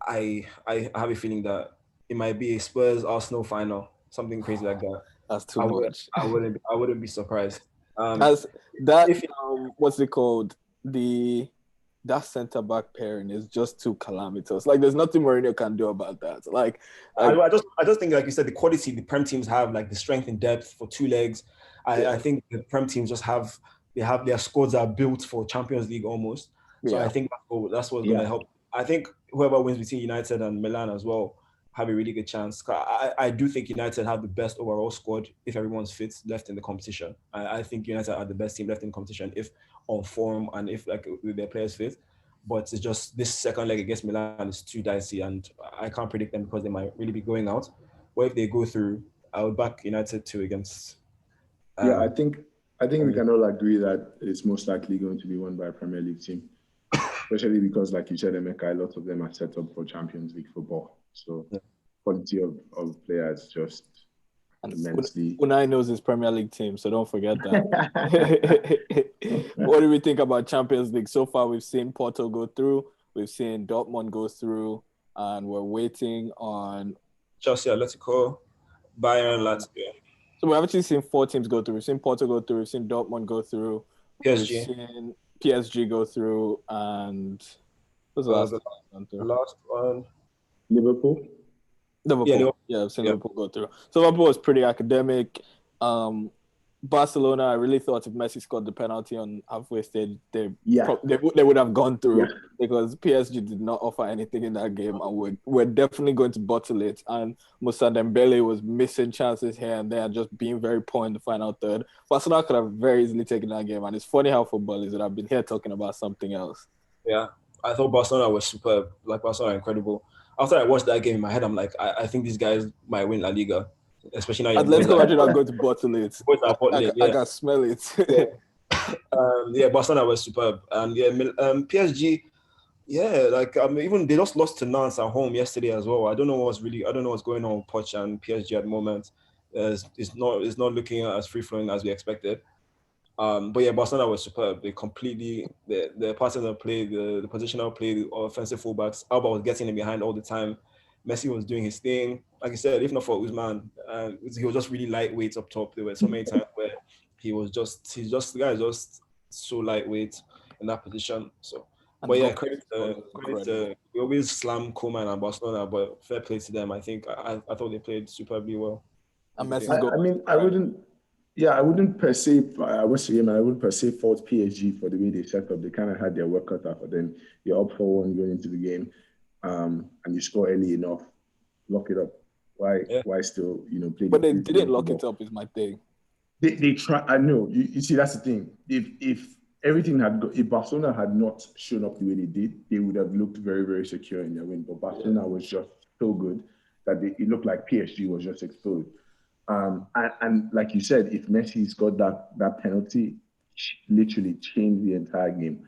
I have a feeling that it might be a Spurs Arsenal final, something crazy like that. That's too much. I wouldn't be surprised. What's it called? That centre back pairing is just too calamitous. Like, there's nothing Mourinho can do about that. I just think, like you said, the quality the Prem teams have, like the strength and depth for 2 legs. I think the Prem teams just have their squads are built for Champions League almost. So I think that's what's going to help. I think whoever wins between United and Milan as well have a really good chance. I do think United have the best overall squad if everyone's fit left in the competition. I think United are the best team left in the competition if on form and if like with their players fit. But it's just this second leg against Milan is too dicey and I can't predict them because they might really be going out. But if they go through, I would back United too against. I think we can all agree that it's most likely going to be won by a Premier League team, especially because, like you said, Emeka, a lot of them are set up for Champions League football. So quality of players just immensely. Unai knows his Premier League team, so don't forget that. What do we think about Champions League? So far, we've seen Porto go through, we've seen Dortmund go through, and we're waiting on Chelsea, Atletico, Bayern, Lazio. So we've actually seen 4 teams go through. We've seen Porto go through, we've seen Dortmund go through, PSG. We've seen PSG go through, and what's the last one? Liverpool. Yeah, I've seen Liverpool go through. So Liverpool was pretty academic. Barcelona, I really thought if Messi scored the penalty on halfway stage, they would have gone through because PSG did not offer anything in that game, and we're definitely going to bottle it. And Moussa Dembele was missing chances here and there, just being very poor in the final third. Barcelona could have very easily taken that game, and it's funny how football is that I've been here talking about something else. Yeah, I thought Barcelona was superb. Like Barcelona, incredible. After I watched that game in my head, I'm like, I think these guys might win La Liga, especially now. Atletico Madrid are going to bottle it. I can smell it. Barcelona was superb, and PSG, even they just lost to Nantes at home yesterday as well. I don't know what's going on with Poch and PSG at the moment. It's not looking as free flowing as we expected. Barcelona was superb. They completely the patterns of play, the positional play, the offensive fullbacks. Alba was getting in behind all the time. Messi was doing his thing. Like I said, if not for Usman, he was just really lightweight up top. There were so many times where the guy is just so lightweight in that position. So But yeah, credit to we always slam Koeman and Barcelona, but fair play to them. I think I thought they played superbly well. And Messi's goal. I mean, I wouldn't per se. I watched the game, and I wouldn't per se fault PSG for the way they set up. They kind of had their work cut out for them. You're up 4-1 going into the game, and you score early enough, lock it up. Why still play? But they didn't lock it up. Is my thing. They try. I know. You see, that's the thing. If Barcelona had not shown up the way they did, they would have looked very, very secure in their win. But Barcelona was just so good that it looked like PSG was just exposed. And like you said, if Messi's got that penalty, literally changed the entire game.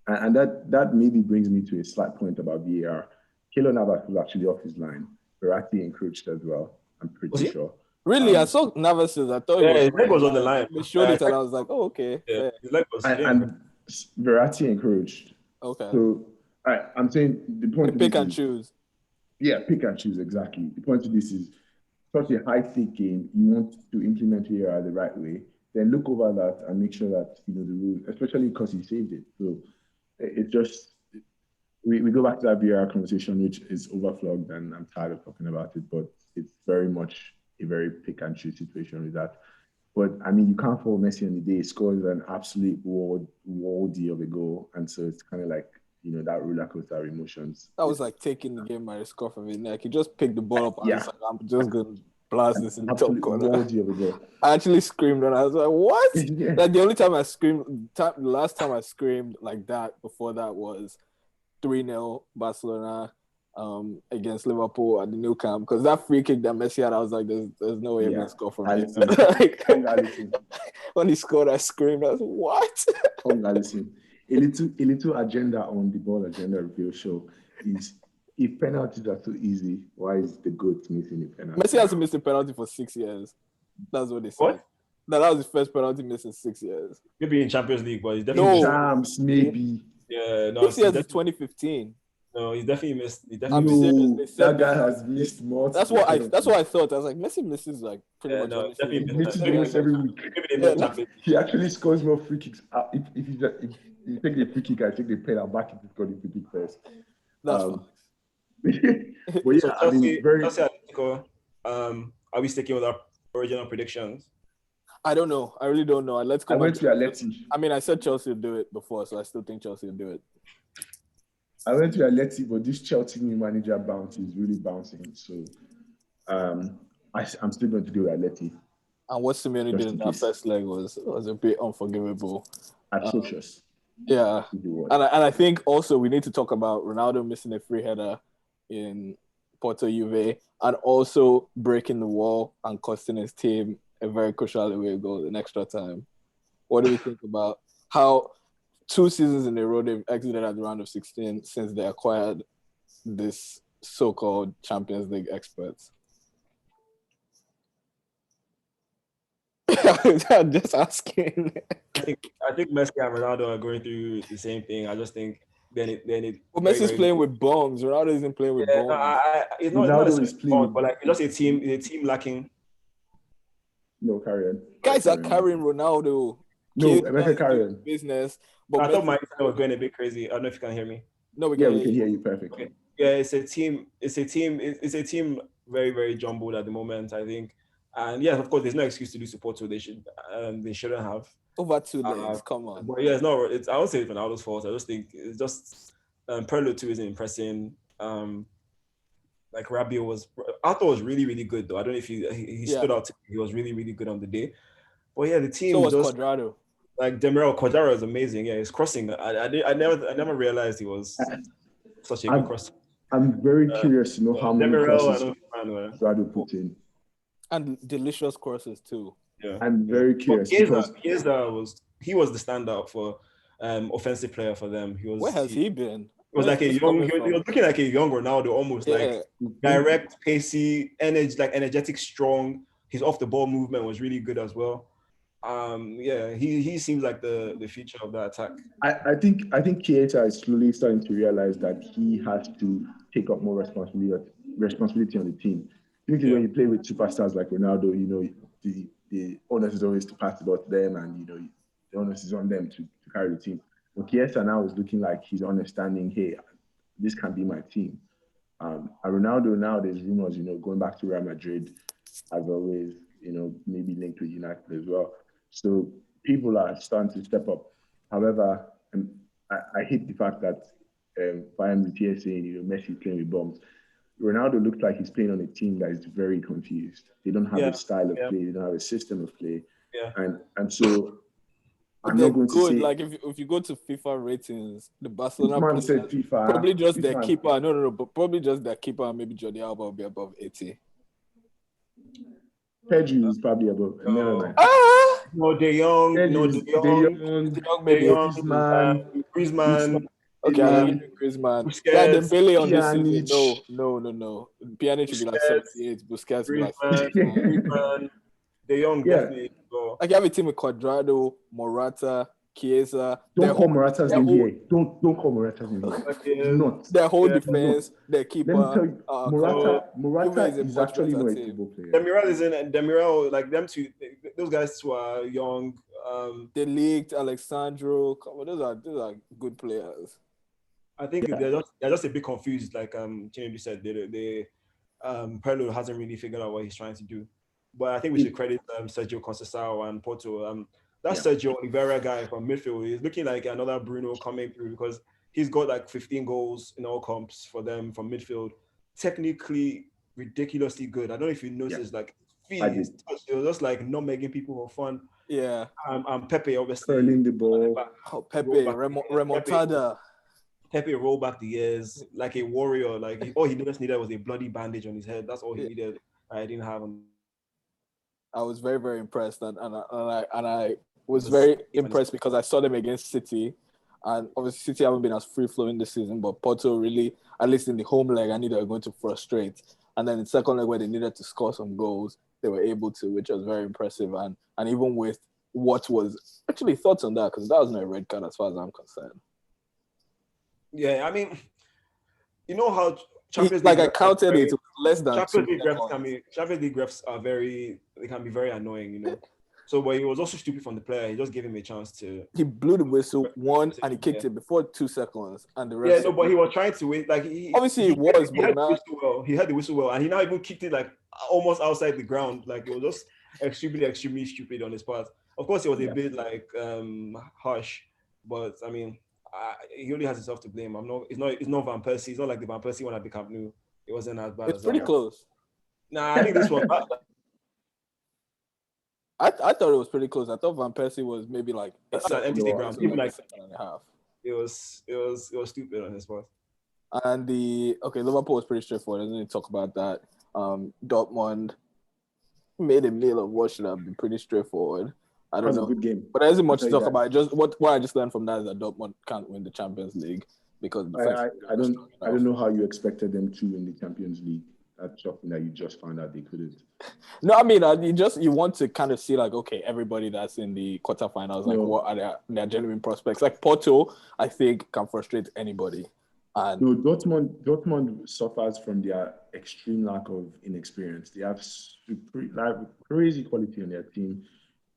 And that maybe brings me to a slight point about VAR. Keylor Navas was actually off his line. Verratti encroached as well, I'm pretty sure. Really? I saw Navas's. I thought his leg was on the line. They showed it and I was like, oh, okay. Yeah. His leg was and Verratti encroached. Okay. So I'm saying the point pick and choose. Yeah, pick and choose, exactly. The point of this is such a high-stake game. You want to implement VAR the right way, then look over that and make sure that the rules, especially because he saved it. So it just we go back to that VAR conversation, which is overflogged, and I'm tired of talking about it. But it's very much a very pick and choose situation with that. But I mean, you can't fault Messi on the day. He scores an absolute worldie of a goal, and so it's kind of like that roller coaster of emotions. That was like taking the game by the scruff of his neck. He just picked the ball up and was like, I'm just gonna blast this in the top corner. I actually screamed and I was like, what? Like the only time I screamed, the last time I screamed like that before that was 3-0 Barcelona against Liverpool at the Nou Camp, because that free kick that Messi had, I was like, there's no way I'm gonna score from it. When he scored, I screamed. I was like, what? A little agenda on the ball agenda review show is, if penalties are so easy, why is the GOAT missing a penalty? Messi hasn't missed a penalty for 6 years. That's what they said. What? That was his first penalty missed in 6 years. Maybe in Champions League, but he's definitely Champs, maybe. Yeah, no. 6 years is 2015. No, he's definitely missed. That guy has missed more. That's what I thought. I was like, Messi misses like pretty much. No, definitely misses every week. He actually scores more free kicks. If you take the free kick, I take the pen and back it to score the free kick first. That's fine. But yeah, so Chelsea, are we sticking with our original predictions? I don't know. I really don't know. I went to Atleti. I mean, I said Chelsea would do it before, so I still think Chelsea will do it. I went to Atleti, but this Chelsea new manager bounce is really bouncing. So I'm still going to do Atleti. And what Simeone did in that first leg was a bit unforgivable. Atrocious. Yeah. And I think also we need to talk about Ronaldo missing a free header in Porto Juve, and also breaking the wall and costing his team a very crucial away goal in extra time. What do we think about how 2 seasons in a row they've exited at the round of 16 since they acquired this so-called Champions League experts? I'm just asking. I think Messi and Ronaldo are going through the same thing. I just think then it. Well, Messi's playing with bombs. Ronaldo isn't playing with bombs. It's not playing, but like it's just a team lacking. No, carry on. Guys are carrying Ronaldo. No, America carry on. Business. But I thought my internet was going a bit crazy. I don't know if you can hear me. No, we can hear you perfectly. Okay. Yeah, it's a team very, very jumbled at the moment, I think. And yeah, of course, there's no excuse to do support, so they shouldn't have. Over 2 legs, come on. But yeah, I won't say it's Ronaldo's fault. I just think it's just Perlo too isn't impressing. Like Rabiot I thought was really, really good though. I don't know if he stood out. He was really, really good on the day. But yeah, the team. So was Cuadrado. Like Demiral, Cuadrado is amazing. Yeah, he's crossing. I never realized he was such a good crosser. I'm very curious to know how many crosses Cuadrado put in. And delicious crosses too. Yeah. I'm very curious. Chiesa was the standout for offensive player for them. Where has he been? He was looking like a young Ronaldo, almost like direct, pacey, energetic, strong. His off the ball movement was really good as well. He seems like the future of that attack. I think Chiesa is slowly starting to realize that he has to take up more responsibility on the team. Usually when you play with superstars like Ronaldo, the onus is always to pass the ball to them, and the onus is on them to carry the team. But Chiesa now is looking like he's understanding, hey, this can be my team. And Ronaldo now, there's rumors, going back to Real Madrid, as always, maybe linked with United as well. So people are starting to step up. However, I hate the fact that Bayern is here saying, Messi playing with bombs. Ronaldo looks like he's playing on a team that is very confused. They don't have a style of play. They don't have a system of play. Yeah. And so I'm they're not going good. to say, Like if you go to FIFA ratings, the Barcelona man said FIFA, probably just FIFA. their keeper. No, but probably just their keeper. And maybe Jordi Alba will be above 80. Pedri is probably above. Never mind. No, De Jong, maybe Griezmann. Okay, I give you Griezmann. Yeah, Dembele on this Pjanic. season. No. Pjanic should be like 78. Busquets be like 49. Griezmann. De Jong definitely. Like you have a team with Cuadrado, Morata, Chiesa. Don't call Morata's name here. Don't call Morata's name here. Not. Their whole defense, their keeper. Let me tell you, Morata is actually not a football player. Demiral is in, and Demiral, like them two, those guys two are young. They leaked Alexandro. Those are good players. I think they're just a bit confused. Like Chinedu said, Pirlo hasn't really figured out what he's trying to do. But I think we should credit Sergio Conceição and Porto. Sergio Oliveira guy from midfield is looking like another Bruno coming through because he's got like 15 goals in all comps for them from midfield. Technically, ridiculously good. I don't know if you noticed, like, it was just like not making people for fun. Yeah. Pepe, obviously. Turning the ball. Pepe, remontada. Pepe rolled back the years like a warrior. Like all he just needed was a bloody bandage on his head. That's all he needed. I didn't have him. I was very, very impressed, and I was very impressed because I saw them against City, and obviously City haven't been as free flowing this season, but Porto really, at least in the home leg, I knew they were going to frustrate, and then in the second leg where they needed to score some goals, they were able to, which was very impressive, and even with what was actually thoughts on that, because that wasn't a red card as far as I'm concerned. Yeah, I mean, you know how Champions League, I counted it less than Champions League refs can be very annoying, So, but he was also stupid from the player. He just gave him a chance to. He blew the whistle and he kicked it before 2 seconds, and the rest. Yeah, no, but he was trying to wait. Like he had the whistle well, and he now even kicked it like almost outside the ground. Like it was just extremely stupid on his part. Of course, it was a bit like harsh, but I mean. He only has himself to blame. It's not Van Persie. It's not like the Van Persie one at the Camp Nou. It wasn't as bad. It's pretty close. Nah, I think this one. I thought it was pretty close. I thought Van Persie was maybe like it's an empty ground. Even like second and a half. It was stupid on his part. And Liverpool was pretty straightforward. I didn't talk about that. Dortmund made a meal of what should have been pretty straightforward. I don't know. A good game. But there isn't much to talk about. Just what I just learned from that is that Dortmund can't win the Champions League because I don't know how you expected them to win the Champions League. That's shocking that you just found out they couldn't. No, I mean you want to kind of see like, okay, everybody that's in the quarterfinals, like what are their genuine prospects? Like Porto, I think can frustrate anybody. And no, Dortmund suffers from their extreme lack of inexperience. They have crazy quality on their team.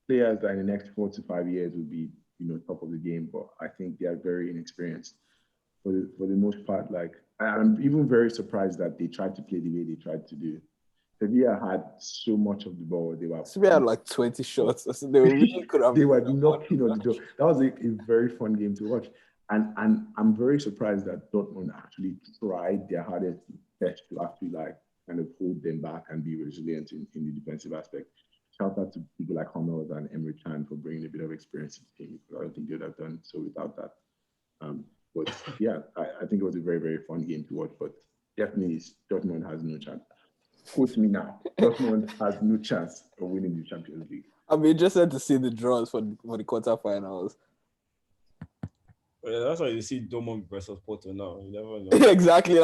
Players that in the next 4 to 5 years will be, top of the game, but I think they are very inexperienced. For the most part, like I'm even very surprised that they tried to play the way they tried to do. Sevilla had so much of the ball. Sevilla had like 20 shots. They really could have. They were knocking on the door. That was a very fun game to watch, and I'm very surprised that Dortmund actually tried their hardest best to actually like kind of hold them back and be resilient in the defensive aspect. Shout out to people like Hummels and Emre Can for bringing a bit of experience to the team. I don't think they would have done so without that. But yeah, I think it was a very, very fun game to watch. But definitely, Dortmund has no chance. Quote me now. Dortmund has no chance of winning the Champions League. I'm interested to see the draws for the quarterfinals. Yeah, that's why you see Dortmund versus Porto now. You never know. Exactly.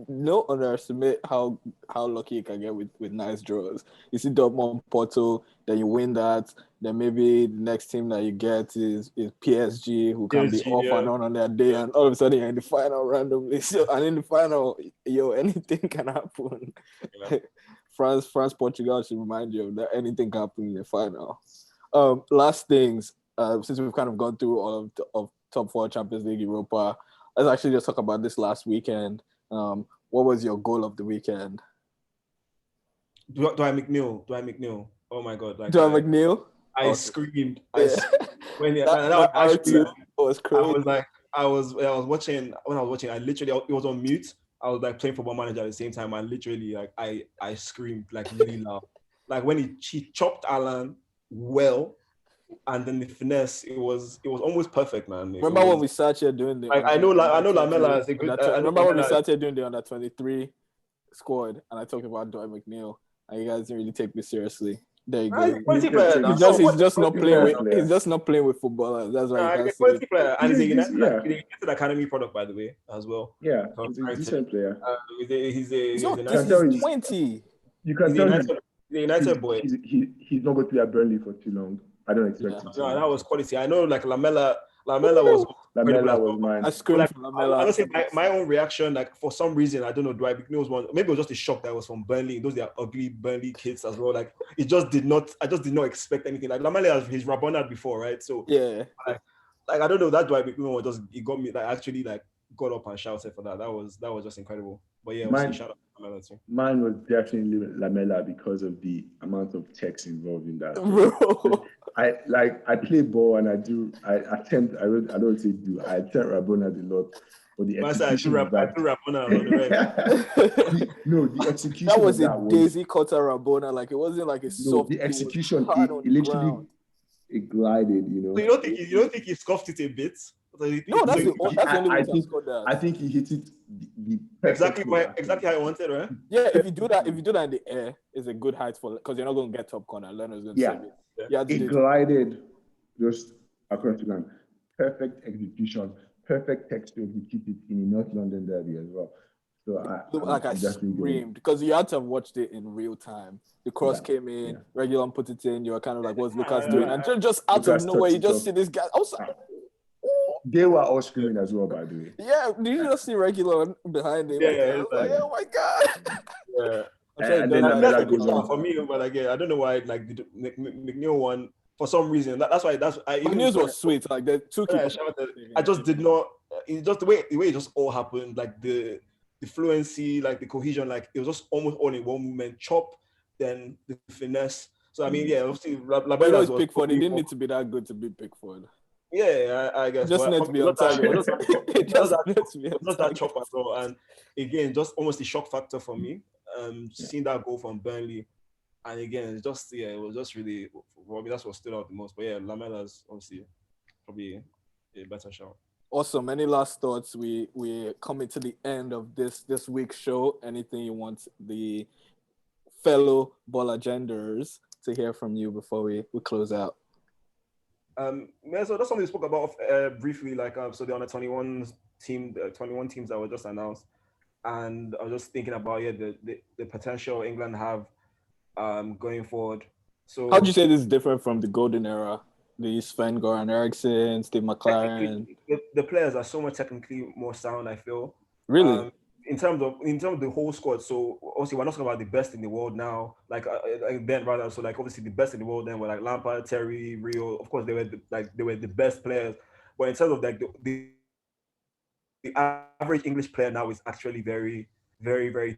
No underestimate how lucky you can get with nice draws. You see Dortmund, Porto, then you win that. Then maybe the next team that you get is PSG, who can be off and on their day, and all of a sudden you're in the final randomly. And in the final, anything can happen. Yeah. France, Portugal should remind you that anything can happen in the final. Last things, since we've kind of gone through all of top 4 Champions League, Europa. Let's actually just talk about this last weekend. What was your goal of the weekend? Do I McNeil? Oh my God! Like, Dwight McNeil? I screamed. When that actually, was crazy. I was watching. I literally, it was on mute. I was like playing Football Manager at the same time. I literally, like, I screamed like really loud. Like when he chopped Alan well, and then the finesse, it was almost perfect, man. Remember when we sat here doing the? Like, I know Lamela is a good. Remember when we sat here doing the under 23 squad, and I talked about Dwight McNeil, and you guys didn't really take me seriously. There you go. He's just not playing with footballers. That's why he's a quality player, and he's a United Academy product, by the way, as well. Yeah, he's a decent player. He's a 20. You can tell he's a United boy. He's not going to be at Burnley for too long. I don't expect him to. No, that was quality. I know, like Lamela was mine. I screamed for Lamela. Honestly, my own reaction, like for some reason, I don't know, Dwight McNeil was one. Maybe it was just a shock that I was from Burnley. Those are ugly Burnley kids as well. Like I just did not expect anything. Like Lamela has his Rabona before, right? So yeah, like I don't know, that Dwight McNeil was it got me, like actually like got up and shouted for that. That was just incredible. But yeah, shout out to Lamela too. Mine was definitely Lamela because of the amount of text involved in that. Bro. I play ball and I attempt Rabona a lot, but the execution was bad. No, the execution. That was a daisy cutter Rabona. Like it wasn't like a soft. The execution, it literally it glided. You know. So you don't think he scoffed it a bit? No, that's the only way he scored that. I think he hit it exactly how I wanted, right? Yeah, if you do that in the air, it's a good height for because you're not going to get top corner. Leonard's going to save it. Yeah, it glided just across the line. Perfect execution, perfect texture to keep it in North London derby as well. So I screamed because you had to have watched it in real time. The cross came in, Regulon put it in. You were kind of like, "What's Lucas doing?" And just out of nowhere, you just see this guy. I was like, they were all screaming as well, by the way. Yeah, did you just see Regulon behind him? Yeah, like, oh my god. Yeah. And then Lamela goes on. For me, but again, I don't know why like the McNeil one for some reason. McNeil's was sweet. Like the two. I just did not. It's just the way it just all happened. Like the fluency, like the cohesion, like it was just almost all in one movement. Chop, then the finesse. So I mean, yeah, obviously, Lamela was Pickford. He didn't need to be that good to be Pickford. Yeah, I guess. Just need to be on target. Just that chop as well. And again, just almost the shock factor for me. Seeing that goal from Burnley, and again, it was just really, for me, that's what stood out the most. But yeah, Lamela's obviously probably a better shout. Awesome. Any last thoughts? We're coming to the end of this week's show. Anything you want the fellow ball agenders to hear from you before we close out? Yeah, so that's something we spoke about briefly. Like, so the under 21 team, the 21 teams that were just announced. And I was just thinking about the potential England have going forward. So how do you say this is different from the golden era? The Sven Goran Eriksson, Steve McLaren. The players are so much technically more sound, I feel. Really? In terms of the whole squad. So obviously we're not talking about the best in the world now. Like then rather, so like obviously the best in the world then were like Lampard, Terry, Rio. Of course they were the best players. But in terms of like the average English player now is actually very, very, very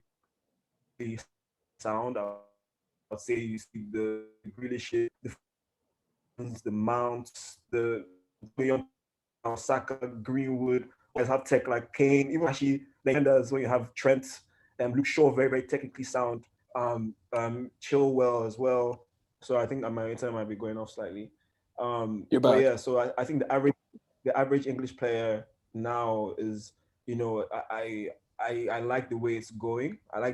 sound. I'd say you see the Grealish, the Mounts, the young Saka, Greenwood, always have tech like Kane, even actually the defenders when you have Trent and Luke Shaw, very, very technically sound. Chilwell as well. So I think my internet might be going off slightly. You're back. But yeah, so I think the average English player now is, I like the way it's going. I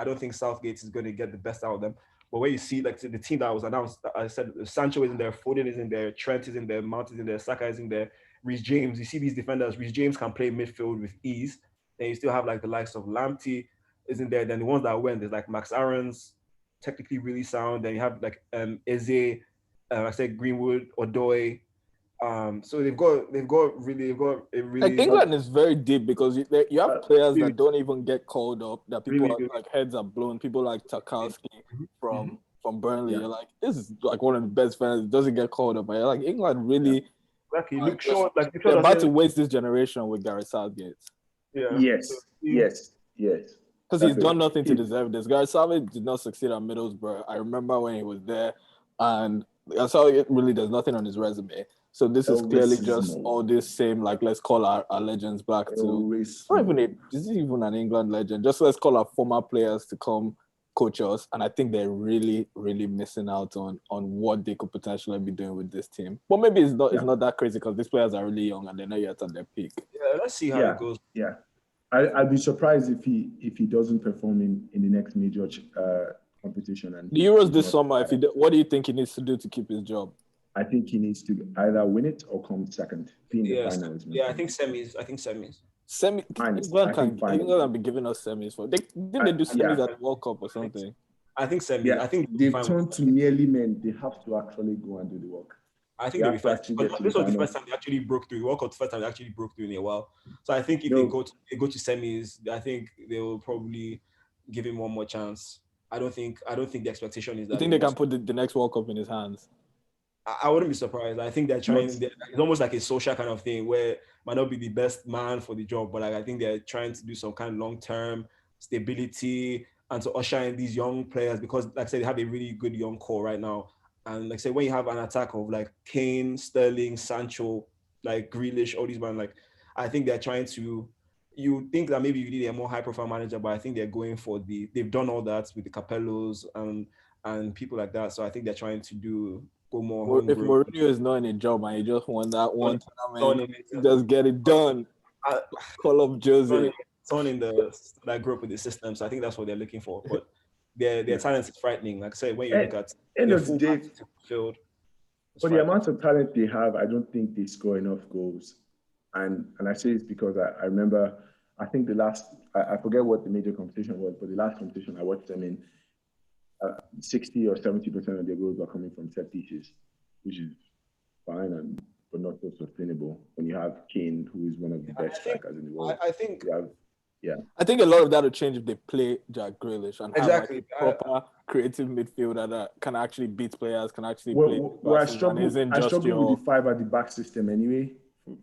don't think Southgate is going to get the best out of them. But when you see like the team that was announced, I said Sancho is in there, Foden is in there, Trent is in there, Mount is in there, Saka is in there, Reece James. You see these defenders. Reece James can play midfield with ease. Then you still have like the likes of Lamptey is in there. Then the ones that went, there's like Max Aarons, technically really sound. Then you have like Eze, I said Greenwood, Odoi. So they've got a really like England is very deep because you have players that don't even get called up, that people really like heads are blown. People like Tarkowski from Burnley. You're like, this is like one of the best fans, doesn't get called up. But you're like, England really Exactly. Luke Shaw, they're about to waste this generation with Gareth Southgate. Yeah. Yes, So, yes. Because he's done nothing to deserve this. Gareth Southgate did not succeed at Middlesbrough. I remember when he was there, and Southgate really does nothing on his resume. So this is clearly just all this same, like, let's call our legends back to. Is he even an England legend? Just let's call our former players to come coach us. And I think they're really, really missing out on what they could potentially be doing with this team. But maybe it's not that crazy because these players are really young and they're not yet at their peak. Yeah, let's see how it goes. Yeah. I'd be surprised if he doesn't perform in the next major competition. And the Euros this summer, what do you think he needs to do to keep his job? I think he needs to either win it or come second. Be in the finals. I think semis. England can be giving us semis for. Didn't they do semis at the World Cup or something? I think semis. Yeah, I think they've turned to merely men. They have to actually go and do the work. I think they'll be fine. This was the first time they actually broke through. The World Cup, the first time they actually broke through in a while. So I think if they go to semis, I think they will probably give him one more chance. I don't think the expectation is that. You think they can put the next World Cup in his hands? I wouldn't be surprised. I think they're trying. It's almost like a social kind of thing where might not be the best man for the job, but I think they're trying to do some kind of long-term stability and to usher in these young players because, like I said, they have a really good young core right now. And like I said, when you have an attack of like Kane, Sterling, Sancho, like Grealish, all these men, like I think they're trying to. You think that maybe you need a more high-profile manager, but I think they're going for they've done all that with the Capellos and people like that. So I think they're trying to go more. If Mourinho is not in a job and he just won that one tournament, just get it done. Call up Jose. Someone in that group with the system. So I think that's what they're looking for. But their talent is frightening. Like I said, when you look at the field. For the amount of talent they have, I don't think they score enough goals. And I say this because I remember, I think I forget what the major competition was, but the last competition I watched them in, 60 or 70% of their goals are coming from set pieces, which is fine but not so sustainable when you have Kane, who is one of the best strikers in the world. I think I think a lot of that will change if they play Jack Grealish and have like a proper creative midfielder that can actually beat players, can actually play. I struggle with the 5 at the back system anyway.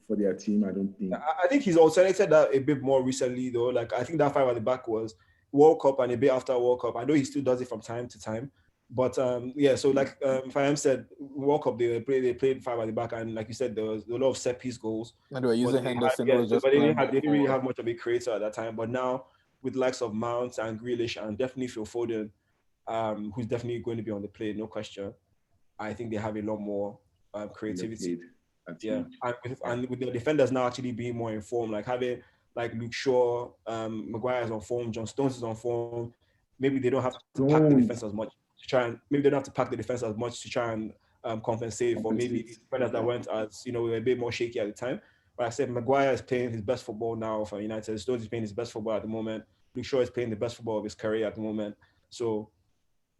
For their team, I don't think. I think he's alternated that a bit more recently, though. Like I think that 5 at the back was World Cup and a bit after World Cup. I know he still does it from time to time, but So like Fayam said, World Cup they played 5 at the back, and like you said, there was a lot of set piece goals. And they were using Henderson. But they didn't really have much of a creator at that time. But now with the likes of Mount and Grealish and definitely Phil Foden, who's definitely going to be on the play, no question. I think they have a lot more creativity. Yeah, and with the defenders now actually being more informed, like having like Luke Shaw, Maguire is on form, John Stones is on form. Maybe they don't have to pack the defense as much to try and compensate for maybe the defenders that went as were a bit more shaky at the time. But I said Maguire is playing his best football now for United. Stones is playing his best football at the moment. Luke Shaw is playing the best football of his career at the moment. So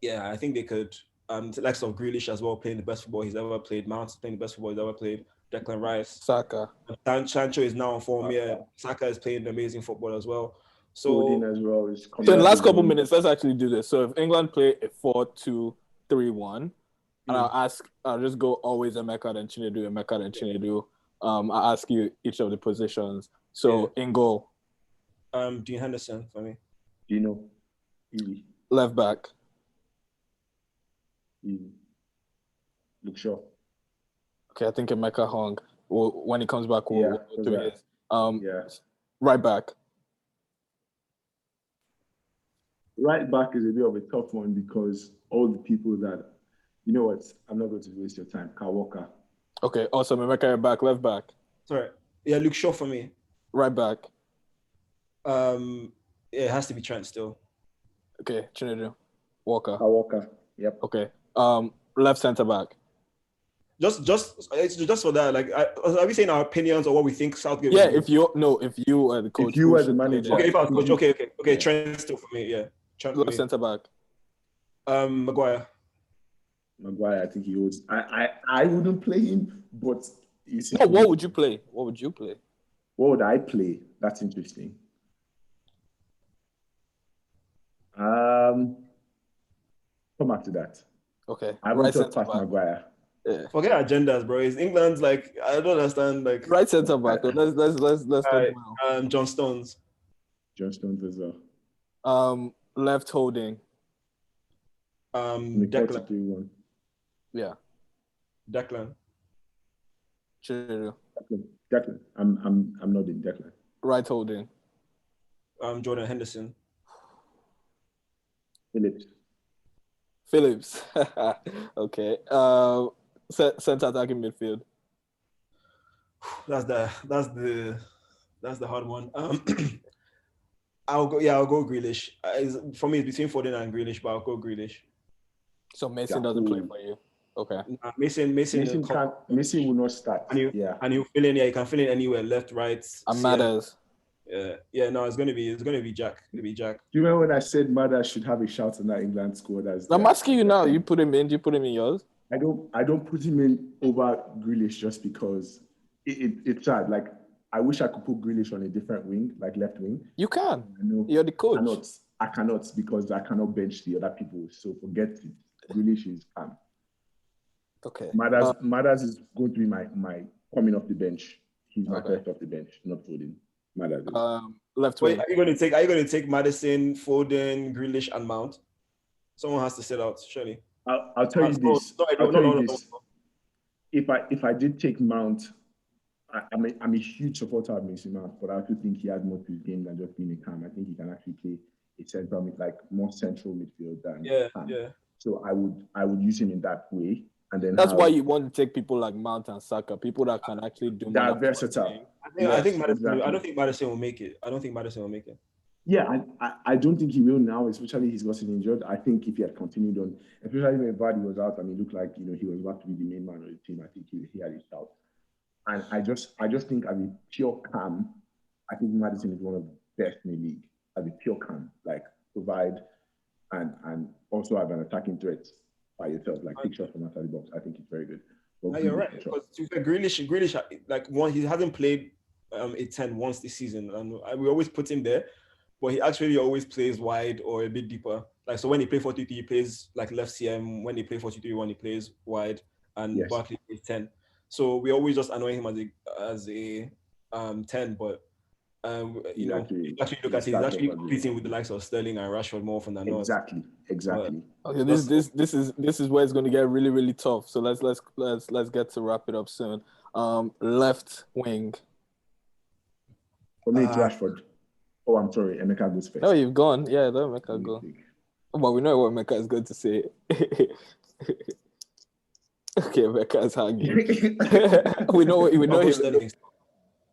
yeah, I think they could. The likes of Grealish as well, playing the best football he's ever played. Mount is playing the best football he's ever played. Declan Rice. Saka. Sancho is now on form. Yeah, Saka is playing amazing football as well. So as well is in the last couple minutes, let's actually do this. So if England play a 4-2-3-1, and I'll just go always Emeka then Chinedu, Emeka then Chinedu. I'll ask you each of the positions. So in goal. Dean Henderson for me. Easy. Left back. Luke Shaw. Okay, I think Emeka hung. When he comes back, we'll do his. Right back. Right back is a bit of a tough one because all the people that, you know what, I'm not going to waste your time. Kyle Walker. Okay, awesome. Emeka back. Left back. Sorry. Yeah, Luke Shaw for me. Right back. It has to be Trent still. Okay, Chinedu. Walker. Kyle Walker. Yep. Okay. Left centre back. Just for that, like, are we saying our opinions or what we think Southgate? Yeah, if you are the coach, if you as the manager. Okay, if I was coach, okay. Trent still for me, yeah. Trent left centre back. Maguire, I think he was. I wouldn't play him, but what would you play? What would you play? What would I play? That's interesting. Come back to that. Okay. I won't just pass Maguire. Yeah. Forget agendas, bro. It's England's like I don't understand. Like Right centre back. Let's talk about. John Stones, John Stones as well. Left holding. In the Declan, 4-2-3-1. Yeah. Declan, Chido. Declan. I'm not in Declan. Right holding. Jordan Henderson. Phillips. Okay. Centre attacking midfield. That's the hard one. I'll go Grealish. For me, it's between Foden and Grealish, but I'll go Grealish. So Mason doesn't play for you. Okay. Mason Mason will not start. And he'll fill in. Yeah, he can fill in anywhere, left, right. And Matters. Yeah. No, it's gonna be Jack. It'll be Jack. Do you remember when I said Matters should have a shout in that England squad? I'm asking you now. You put him in. Do you put him in yours? I don't put him in over Grealish just because it's sad. Like I wish I could put Grealish on a different wing, like left wing. You can. I know. You're the coach. I cannot because I cannot bench the other people. So forget it. Grealish is calm. Okay. Matters is going to be my coming off the bench. He's my first off the bench, not Foden. Matters. Left wing. wing. Are you going to take Maddison, Foden, Grealish, and Mount? Someone has to sit out, surely. I'll tell you this. No. If I did take Mount, I'm a huge supporter of Mason Mount, but I also think he has more to his game than just being a cam. I think he can actually play a central more central midfield than cam. Yeah. So I would use him in that way. And then that's why you want to take people like Mount and Saka, people that can actually do that versatile. I think Maddison. Exactly. I don't think Maddison will make it. Yeah, I don't think he will now, especially he's gotten injured. I think if he had continued on, especially when Vardy was out and it looked like he was about to be the main man of the team, I think he had his shout. And I just think as a pure cam, I think Maddison is one of the best in the league as a pure cam, like provide and also have an attacking threat by yourself, like pick shots from outside the box. I think it's very good. You're right. Because Grealish, like he hasn't played a 10 once this season, and we always put him there, but he actually always plays wide or a bit deeper. Like so, when he plays 4-2-3, he plays like left CM. When he plays 4-2-3-1, he plays wide, and Barkley plays 10. So we always just annoy him as a 10, but you know, actually look at it, he's actually competing with the likes of Sterling and Rashford more often than not. Exactly. Okay, this is where it's going to get really, really tough. So let's get to wrap it up soon. Left wing. For me, it's Rashford. Oh, I'm sorry, Emeka goes first. No, you've gone. Yeah, let Emeka go. But we know what Emeka is going to say. Okay, Emeka's hanging. we know he's.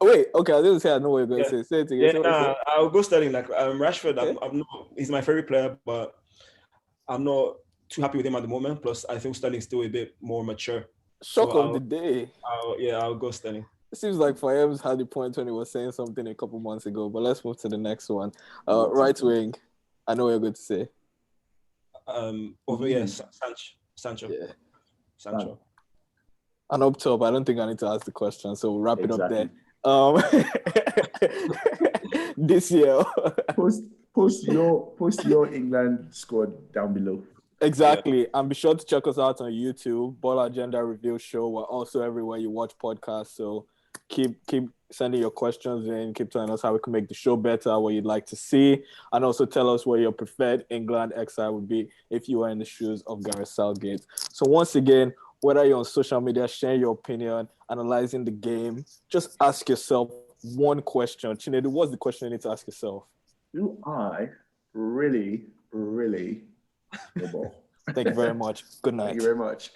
Wait, okay, I didn't say I know what you're going to say. Say it again. I'll go Sterling. Like Rashford, okay. He's my favorite player, but I'm not too happy with him at the moment. Plus, I think Sterling's still a bit more mature. Shock of the day. I'll go Sterling. It seems like Fayem's had the point when he was saying something a couple months ago, but let's move to the next one. Right wing. I know what you're going to say. Sancho. Yeah. Sancho. And up top, I don't think I need to ask the question, so we'll wrap it up there. This year. Post your England squad down below. Exactly. And be sure to check us out on YouTube, Ball Agenda Review Show. We're also everywhere you watch podcasts. So keep sending your questions in. Keep telling us how we can make the show better, what you'd like to see. And also tell us where your preferred England XI would be if you were in the shoes of Gareth Southgate. So once again, whether you're on social media, sharing your opinion, analyzing the game, just ask yourself one question. Chinedu, what's the question you need to ask yourself? Do I really the ball? Thank you very much. Good night. Thank you very much.